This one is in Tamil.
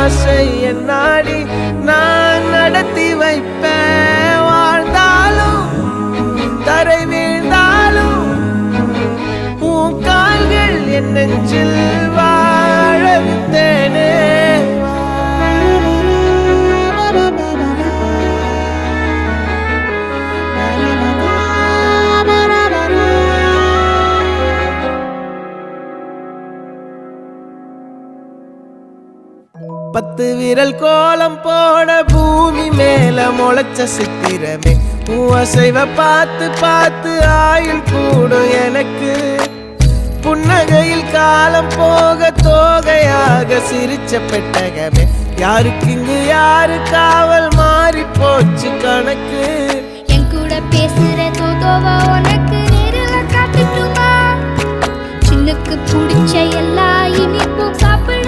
ஆசை என்னாடி நான் நடத்தி வைப்பேன். வாழ்ந்தாலும் தரை வீழ்ந்தாலும் உன் கால்கள் என் நெஞ்சில் வாழ விட்டேனே. பத்து விரல் கோலம் போட பூமி மேல முளைச்ச சித்திரமே அசைவ பார்த்து பார்த்து ஆயுள் கூடும் எனக்கு. புன்னகையில் காலம் போக தோகையாக சிரிச்ச பெட்டகமே யாருக்கு இங்கு யாரு காவல் மாறி போச்சு கணக்கு. என் கூட பேசுற தோதோவா உனக்கு நேரில் காட்டுட்டுமா? சின்னுக்கு பிடிச்ச எல்லா இனிப்பும் சாப்பிட